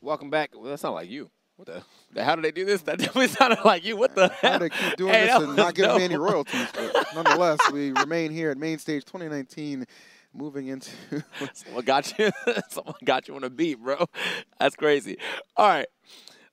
Welcome back. Well, that's not like you. What the? How did they do this? That definitely sounded like you. What the hell? How they keep doing this and not giving me any royalties. But nonetheless, we remain here at Mainstage 2019, moving into. Someone got you. Someone got you on a beat, bro. That's crazy. All right,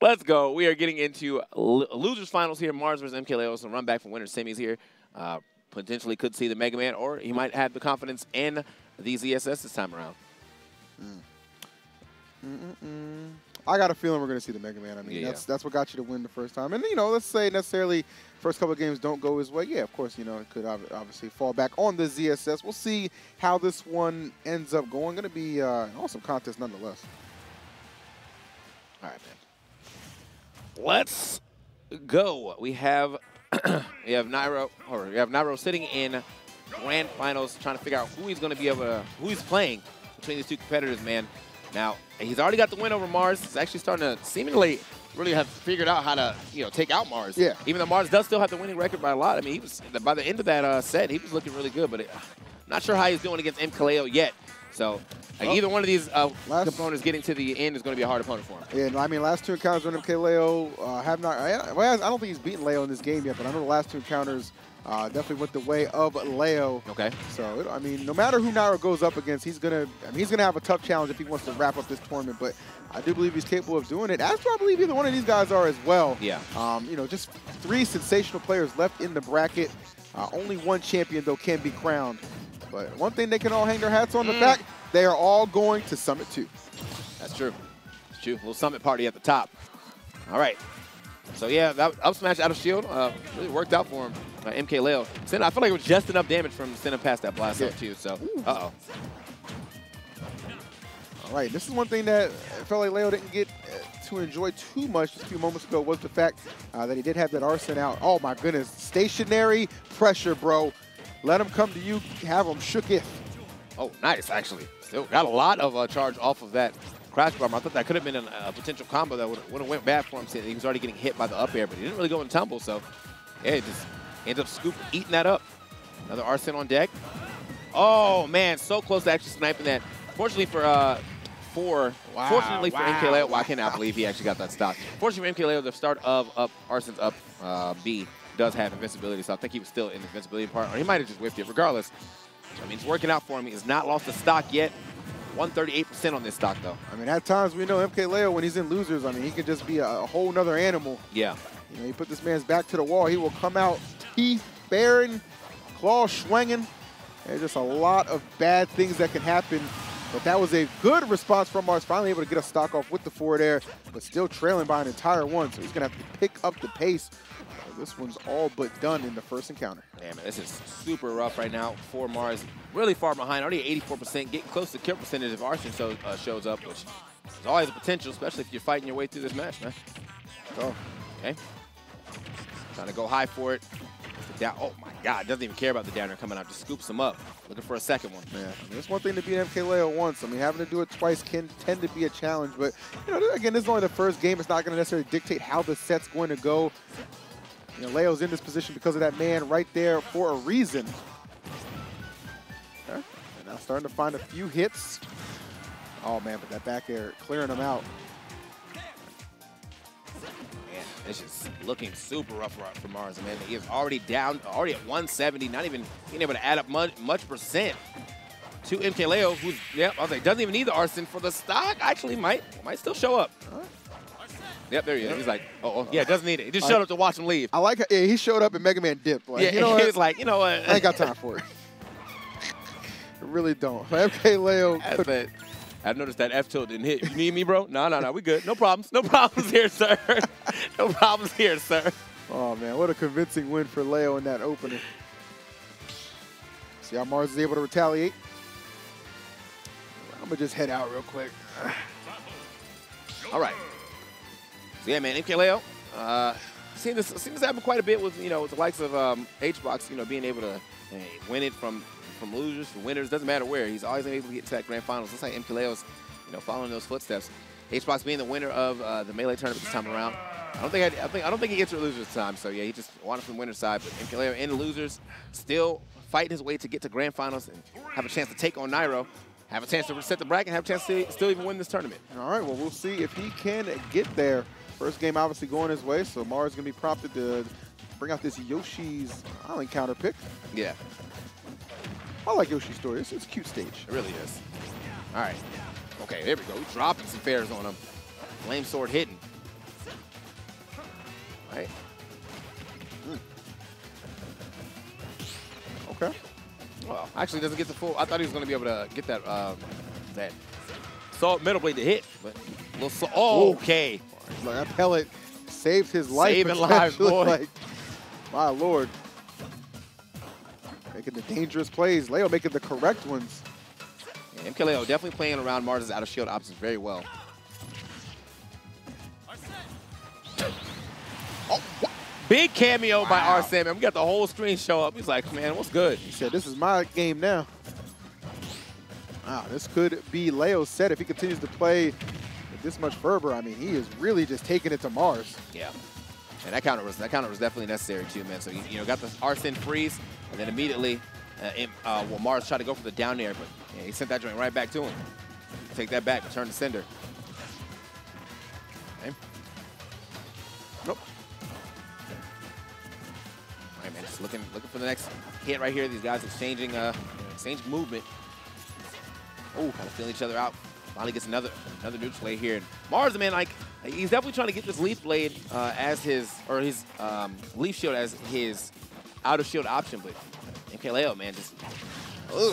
let's go. We are getting into losers finals here. Mars versus MkLeo. Some run back from winner semis here. Potentially could see the Mega Man, or he might have the confidence in the ZSS this time around. I got a feeling we're going to see the Mega Man. I mean, that's what got you to win the first time. And, you know, let's say necessarily first couple of games don't go his way. Yeah, of course, you know, it could obviously fall back on the ZSS. We'll see how this one ends up going. Going to be an awesome contest nonetheless. All right, man. Let's go. We have Nairo sitting in grand finals, trying to figure out who he's going to be able to, who he's playing between these two competitors, man. Now, he's already got the win over Mars. He's actually starting to seemingly really have figured out how to, you know, take out Mars. Yeah. Even though Mars does still have the winning record by a lot. I mean, he was by the end of that set, he was looking really good. But not sure how he's doing against MkLeo yet. So either one of these opponents getting to the end is going to be a hard opponent for him. Yeah, no, I mean, last two encounters with MkLeo have not. Well, I don't think he's beaten Leo in this game yet, but I know the last two encounters definitely went the way of Leo. Okay. So I mean, no matter who Nairo goes up against, he's gonna have a tough challenge if he wants to wrap up this tournament. But I do believe he's capable of doing it. As do I believe either one of these guys are as well. Yeah. You know, just 3 sensational players left in the bracket. Only one champion though can be crowned. But one thing they can all hang their hats on, the fact they are all going to Summit 2. That's true. It's true. Little Summit party at the top. All right. So, yeah, that up smash out of shield really worked out for him. MkLeo. I feel like it was just enough damage from sending past that blast up, too. So, uh-oh. All right. This is one thing that I felt like Leo didn't get to enjoy too much just a few moments ago was the fact that he did have that arson out. Oh, my goodness. Stationary pressure, bro. Let him come to you. Have him shooketh. Oh, nice, actually. Still got a lot of charge off of that crash bomb. I thought that could have been a potential combo that would have went bad for him. He was already getting hit by the up air, but he didn't really go in tumble. So, yeah, he just ends up eating that up. Another arson on deck. Oh, man, so close to actually sniping that. Fortunately for MkLeo, I cannot believe he actually got that stock. Fortunately for MkLeo, the start of arson's up B does have invincibility, so I think he was still in the invincibility part, or he might have just whiffed it. Regardless, I mean, it's working out for him. He has not lost the stock yet. 138% on this stock, though. I mean, at times we know MkLeo, when he's in losers, I mean, he could just be a whole nother animal. Yeah. You know, you put this man's back to the wall, he will come out teeth baring, claws swinging. There's just a lot of bad things that can happen. But that was a good response from Mars, finally able to get a stock off with the forward air, but still trailing by an entire one, so he's going to have to pick up the pace. This one's all but done in the first encounter. Yeah, man, this is super rough right now for Mars. Really far behind, already 84%, getting close to kill percentage if arson shows up, which is always a potential, especially if you're fighting your way through this match, man. Oh. Okay. Trying to go high for it. Down. Oh, my God. Doesn't even care about the downer coming out. Just scoops him up. Looking for a second one. Yeah. I mean, it's one thing to beat MkLeo once. I mean, having to do it twice can tend to be a challenge. But, you know, again, this is only the first game. It's not going to necessarily dictate how the set's going to go. You know, Leo's in this position because of that man right there for a reason. Okay. And now starting to find a few hits. Oh, man, but that back air clearing him out. Man, it's just looking super rough for Mars, man. He is already down, already at 170, not even being able to add up much percent to MkLeo, who's, I was like, doesn't even need the arson for the stock. Actually, might still show up. Yep, there he is. He's like, yeah, doesn't need it. He just showed up to watch him leave. I like how he showed up and Mega Man dipped. Like, yeah, you know he was like, you know what? I ain't got time for it. I really don't. MkLeo. I noticed that F tilt didn't hit. You need me, bro? No, we good. No problems. No problems here, sir. No problems here, sir. Oh, man, what a convincing win for Leo in that opener. See how Mars is able to retaliate. I'm going to just head out real quick. All right. So, yeah, man, MkLeo, seen this happen quite a bit with, you know, with the likes of HBox, you know, being able to win it from losers to winners. Doesn't matter where. He's always able to get to that grand finals. Looks like MkLeo's, you know, following those footsteps. HBox being the winner of the Melee tournament this time around. I don't think he gets to losers this time. So yeah, he just wanted from the winner's side. But MkLeo in the losers, still fighting his way to get to grand finals and have a chance to take on Nairo. have a chance to reset the bracket and have a chance to still even win this tournament. All right, well, we'll see if he can get there. First game obviously going his way, so Mars going to be prompted to bring out this Yoshi's Island counter pick. Yeah. I like Yoshi's story. It's a cute stage. It really is. All right. Okay, there we go. We're dropping some fairs on him. Flame sword hitting. All right. Okay. Well, actually doesn't get the full. I thought he was going to be able to get that that salt middle blade to hit, but a little okay. Like that pellet saved his life. Saving lives, boy. Like, my lord. Making the dangerous plays. Leo making the correct ones. Yeah, MkLeo definitely playing around Mars' out of shield options very well. Oh, what? Big cameo by Arsene, man. We got the whole screen show up. He's like, man, what's good? He said, this is my game now. Wow, this could be Leo's set if he continues to play with this much fervor. I mean, he is really just taking it to Mars. Yeah. And that counter was definitely necessary too, man. So you know, got the Arsene freeze, and then immediately, well, Mars tried to go for the down air, but yeah, he sent that joint right back to him. Take that back, return to sender. Okay. Nope. All right, man. Just looking for the next hit right here. These guys exchanging movement. Oh, kind of feeling each other out. Finally gets another neutral blade here. And Mars, man, like he's definitely trying to get this leaf blade as his leaf shield as his out of shield option, but MkLeo, man, just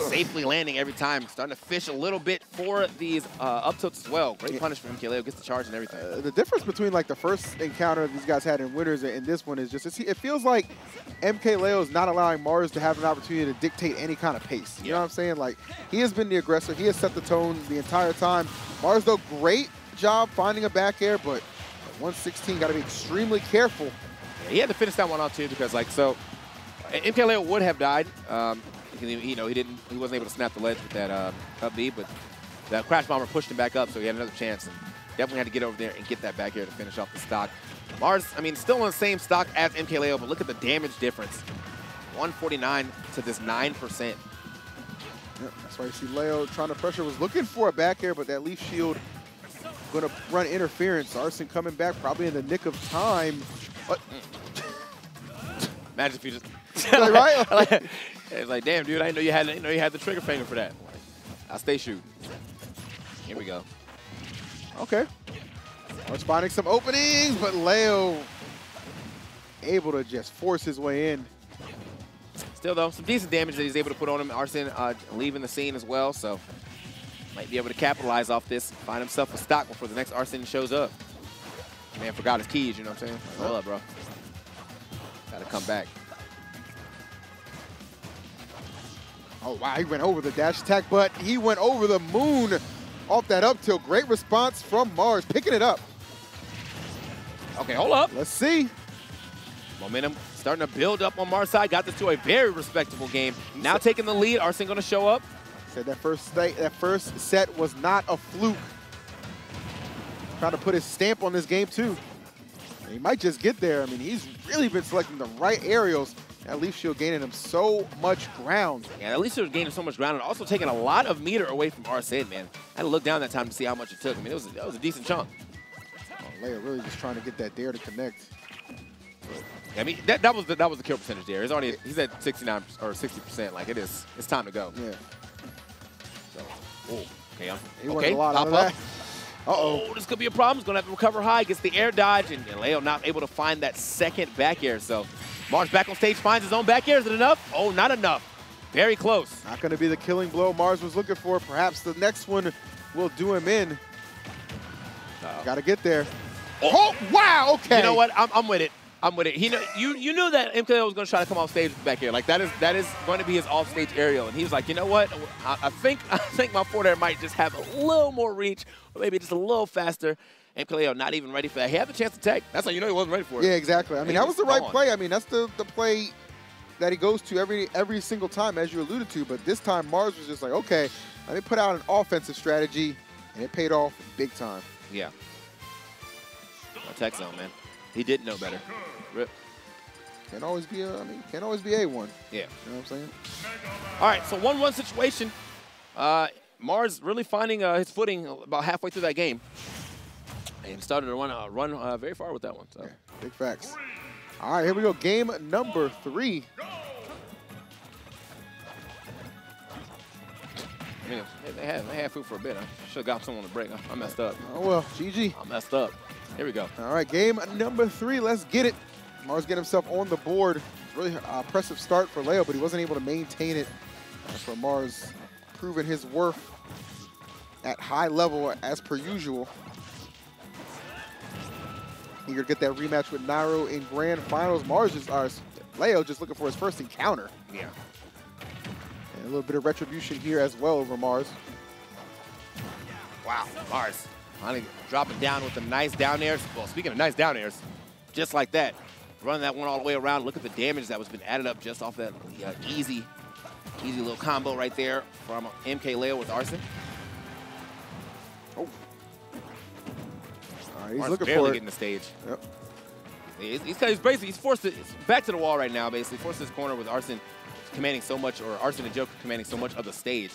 safely landing every time. Starting to fish a little bit for these up tilts as well. Great punish from MkLeo. Gets the charge and everything. The difference between like the first encounter these guys had in Winners and this one is just it feels like MkLeo is not allowing Mars to have an opportunity to dictate any kind of pace. You know what I'm saying? Like, he has been the aggressor. He has set the tone the entire time. Mars, though, great job finding a back air, but at 116, got to be extremely careful. Yeah, he had to finish that one off too because, like, so MkLeo would have died. You know, he wasn't able to snap the ledge with that up B, but that crash bomber pushed him back up, so he had another chance. And definitely had to get over there and get that back air to finish off the stock. Mars, I mean, still on the same stock as MkLeo, but look at the damage difference. 149 to this 9%. Yep, that's why you see Leo trying to pressure, was looking for a back air, but that leaf shield going to run interference. Arsene coming back probably in the nick of time. But imagine if you just right? it's like, damn, dude, I didn't know you had the trigger finger for that. Like, I'll stay shooting. Here we go. Okay. Mars finding some openings, but Leo able to just force his way in. Still, though, some decent damage that he's able to put on him. Arsene leaving the scene as well, so might be able to capitalize off this, find himself a stock before the next Arsene shows up. Man forgot his keys, you know what I'm saying? Like, hold up, bro. Gotta come back. Oh, wow, he went over the dash attack, but he went over the moon off that up tilt. Great response from Mars, picking it up. Okay, hold up. Let's see. Momentum starting to build up on Mars' side. Got this to a very respectable game. Now taking the lead. Arsene going to show up. Said that first set was not a fluke. Trying to put his stamp on this game, too. And he might just get there. I mean, he's really been selecting the right aerials. That leaf shield gaining him so much ground. Yeah, that leaf shield gaining so much ground and also taking a lot of meter away from Arsene, man. I had to look down that time to see how much it took. I mean, that was a decent chunk. Oh, Leo really just trying to get that dare to connect. I mean, that was the kill percentage there. He's at 69 or 60%. Like, it's time to go. Yeah. So, okay, he won a lot out of that. Oh, this could be a problem. He's going to have to recover high. Gets the air dodge, and Leo not able to find that second back air. So Mars back on stage, finds his own back air. Is it enough? Oh, not enough. Very close. Not going to be the killing blow Mars was looking for. Perhaps the next one will do him in. Got to get there. Oh, wow, okay. You know what? I'm with it. I'm with it. You knew that MkLeo was going to try to come off stage back here. Like, that is going to be his off-stage aerial. And he was like, you know what? I think my forward air might just have a little more reach, or maybe just a little faster. MkLeo not even ready for that. He had the chance to take. That's how you know he wasn't ready for it. Yeah, exactly. I mean, that was the right play. I mean, that's the play that he goes to every single time, as you alluded to. But this time, Mars was just like, okay, let me put out an offensive strategy, and it paid off big time. Yeah. Tech zone, man. He didn't know better. Rip. Can't always be can't always be A1. Yeah. You know what I'm saying? All right, so 1-1 situation. Mars really finding his footing about halfway through that game. And started to run very far with that one. So. Yeah, big facts. All right, here we go. Game number 3. I mean, they had food for a bit. I should have got some on the break. I messed up. Oh, well, GG. I messed up. Here we go. All right, game number 3. Let's get it. Mars getting himself on the board. Really impressive start for Leo, but he wasn't able to maintain it. That's for Mars proving his worth at high level as per usual. Eager to get that rematch with Nairo in grand finals. Leo just looking for his first encounter. Yeah. And a little bit of retribution here as well over Mars. Wow, Mars finally dropping down with a nice down air. Well, speaking of nice down airs, just like that, running that one all the way around. Look at the damage that was been added up just off that easy little combo right there from MkLeo with Arson. Oh. He's Mars looking barely for it. Getting the stage. Yep. He's forced to, it's back to the wall right now, basically. Forced his corner with Arson commanding so much, or Arson and Joker commanding so much of the stage.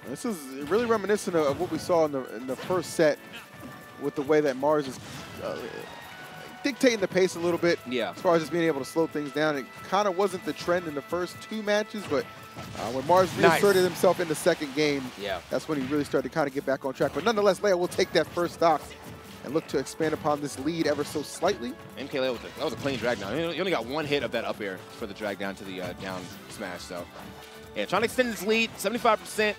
This is really reminiscent of what we saw in the first set with the way that Mars is dictating the pace a little bit. Yeah. As far as just being able to slow things down. It kind of wasn't the trend in the first 2 matches, but when Mars reasserted himself in the second game, that's when he really started to kind of get back on track. But nonetheless, Leo will take that first stock and look to expand upon this lead ever so slightly. MkLeo, that was a clean drag down. He only got 1 hit of that up air for the drag down to the down smash. So, yeah, trying to extend his lead, 75%.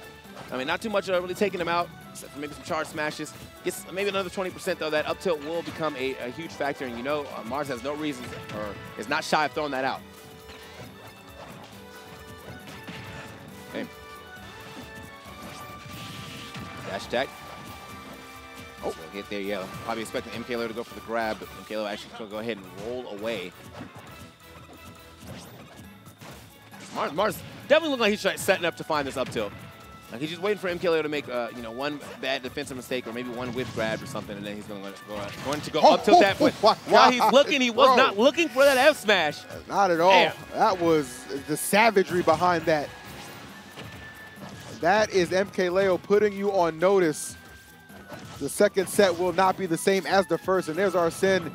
I mean, not too much really taking him out, except for maybe some charge smashes. Gets maybe another 20%, though. That up tilt will become a huge factor. And, you know, Mars has no reason, or is not shy of throwing that out. Okay. Dash attack. Oh, so get there, yeah. Probably expecting MkLeo to go for the grab, but MkLeo actually going to go ahead and roll away. Mars definitely looks like he's setting up to find this up tilt. Like he's just waiting for MkLeo to make, you know, one bad defensive mistake or maybe one whip grab or something, and then he's going to go up tilt that. But while he's looking, he was not looking for that F smash. Not at all. Damn. That was the savagery behind that. That is MkLeo putting you on notice. The second set will not be the same as the first, and there's Arsene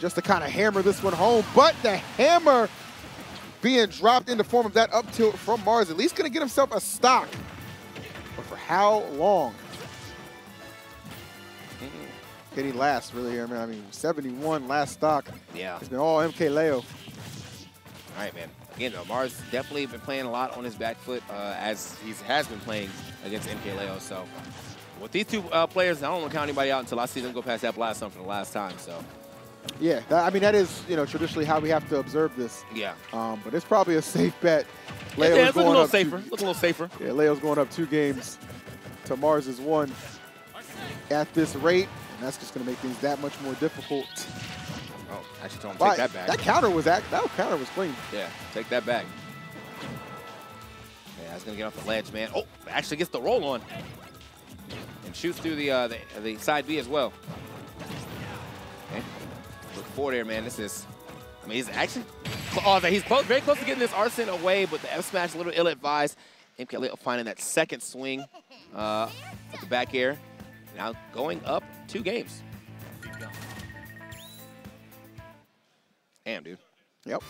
just to kind of hammer this one home. But the hammer being dropped in the form of that up tilt from Mars, at least going to get himself a stock. But for how long? Getting last, really. I mean, 71 last stock. Yeah. It's been all MkLeo. All right, man. Again, though, Mars definitely been playing a lot on his back foot as he has been playing against MkLeo. So with these 2 players, I don't want to count anybody out until I see them go past that blast zone for the last time. So. Yeah, I mean, that is, you know, traditionally how we have to observe this. Yeah. But it's probably a safe bet. Leo's it's looking a little safer. Looking a little safer. Yeah, Leo's going up 2 games to Mars's 1 at this rate. And that's just going to make things that much more difficult. Oh, actually, don't take that back. That counter was clean. Yeah, take that back. Yeah, that's going to get off the ledge, man. Oh, actually gets the roll on. And shoots through the side B as well. Okay. Look forward there, man. This is, I mean, he's actually, he's very close to getting this Arson away, but the F smash a little ill-advised. MkLeo finding that second swing with the back air. Now going up 2 games. Damn, dude. Yep.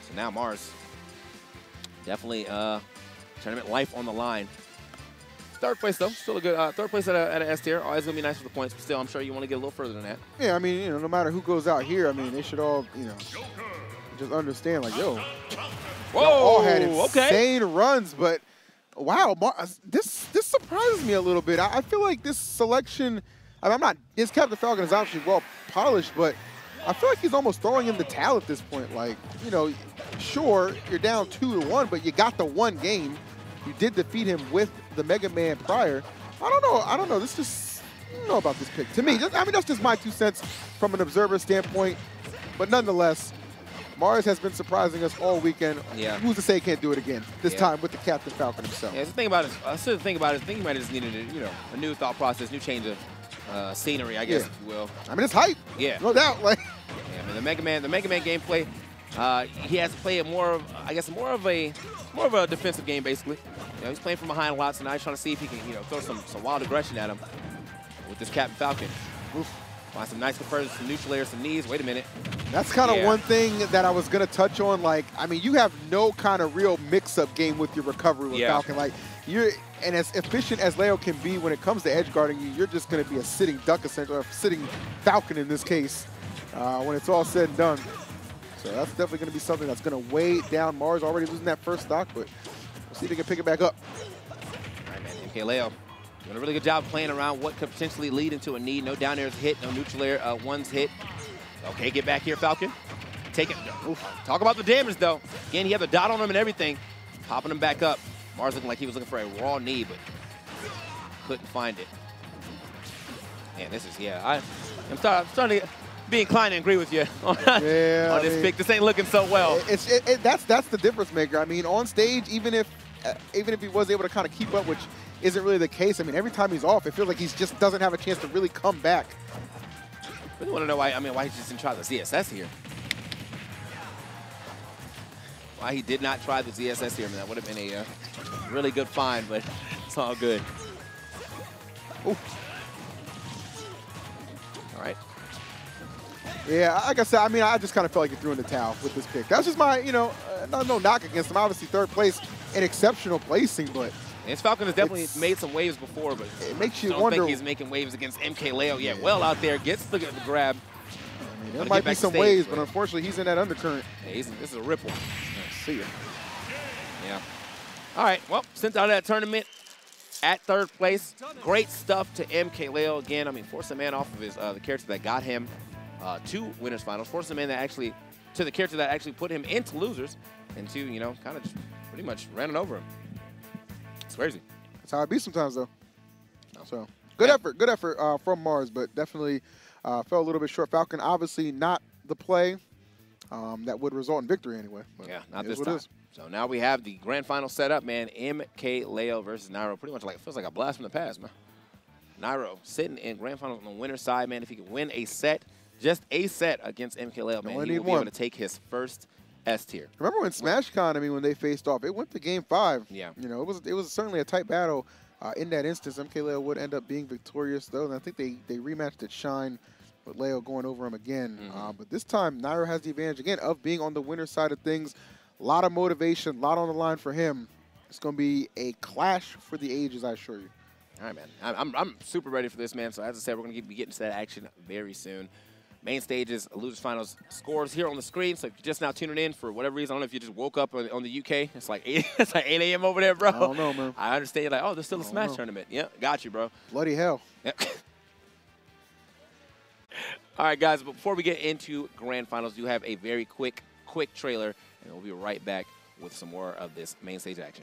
So now Mars, definitely tournament life on the line. 3rd place, though. Still a good 3rd place at an S tier. Always going to be nice for the points, but still, I'm sure you want to get a little further than that. Yeah, I mean, you know, no matter who goes out here, I mean, they should all, you know, just understand, like, yo. Whoa, all had insane runs, but wow, this surprises me a little bit. I feel like this selection, I mean, his Captain Falcon is obviously well polished, but I feel like he's almost throwing in the towel at this point. Like, you know, sure, you're down 2-1, but you got the 1 game. You did defeat him with the Mega Man prior. I don't know. This just, I don't know about this pick. To me, I mean, that's just my 2 cents from an observer standpoint. But nonetheless, Mars has been surprising us all weekend. Yeah. Who's to say he can't do it again? This time with the Captain Falcon himself. Yeah, the thing about it, I think he might have just needed a new thought process, new change of scenery, I guess, if you will. I mean, it's hype. Yeah. No doubt. Like. Yeah, I mean, the Mega Man gameplay, he has to play it more of a defensive game, basically. You know, he's playing from behind a lot, so now he's trying to see if he can, you know, throw some wild aggression at him with this Captain Falcon. Oof. Find some nice conversions, some neutral air, some knees. Wait a minute. That's kind of one thing that I was going to touch on. Like, I mean, you have no kind of real mix-up game with your recovery with Falcon. Like, and as efficient as Leo can be when it comes to edge guarding you, you're just going to be a sitting duck, essentially, or a sitting Falcon in this case, when it's all said and done. So that's definitely going to be something that's going to weigh down Mars. Already losing that first stock, but we'll see if they can pick it back up. All right, man. MkLeo doing a really good job playing around what could potentially lead into a knee. No down airs hit, no neutral air ones hit. Okay, get back here, Falcon. Take it. Oof. Talk about the damage, though. Again, he had the dot on him and everything. Popping him back up. Mars looking like he was looking for a raw knee, but couldn't find it. Man, this is, I'm starting to be inclined to agree with you on, on this pick. This ain't looking so well. That's the difference maker. I mean, on stage, even if he was able to kind of keep up, which isn't really the case. I mean, every time he's off, it feels like he just doesn't have a chance to really come back. I really want to know why. I mean, why he just didn't try the ZSS here. Why he did not try the ZSS here. I mean, that would have been a really good find, but it's all good. Ooh. All right. Yeah, like I said, I mean, I just kind of felt like he threw in the towel with this pick. That's just my, no knock against him. Obviously, third place, an exceptional placing, but and Falcon has definitely made some waves before, but it makes you wonder. I wonder. Think he's making waves against MkLeo. Yeah, well out there, gets the grab. I mean, there might be some waves, but unfortunately, he's in that undercurrent. Yeah, this is a ripple. See ya. Yeah. All right, well, sent out of that tournament at third place. Great stuff to MkLeo again. I mean, forced a man off of his the character that got him to winners finals. Forced a man that actually to the character that actually put him into losers, and to kind of just pretty much ran over him. It's crazy. That's how it be sometimes, though. So good effort from Mars, but definitely fell a little bit short. Falcon, obviously not the play that would result in victory anyway. Yeah, not this time. So now we have the grand final set up, man. MkLeo versus Nairo. Pretty much feels like a blast from the past, man. Nairo sitting in grand finals on the winner's side, man. If he can win a set, just a set against MkLeo, man, he will be able to take his first S tier. Remember when SmashCon, I mean, when they faced off, it went to Game 5. Yeah. It was certainly a tight battle. In that instance, MkLeo would end up being victorious, though, and I think they rematched at Shine with Leo going over him again. But this time, Nairo has the advantage, again, of being on the winner's side of things. A lot of motivation, a lot on the line for him. It's going to be a clash for the ages, I assure you. All right, man. I'm super ready for this, man. So as I said, we're going to be getting to that action very soon. Main stages, losers finals scores here on the screen. So if you're just now tuning in for whatever reason, I don't know if you just woke up on the UK. It's like 8 a.m. over there, bro. I don't know, man. I understand. You're like, oh, there's still a Smash tournament. Yeah, got you, bro. Bloody hell. Yep. All right, guys. But before we get into grand finals, do have a very quick trailer, and we'll be right back with some more of this main stage action.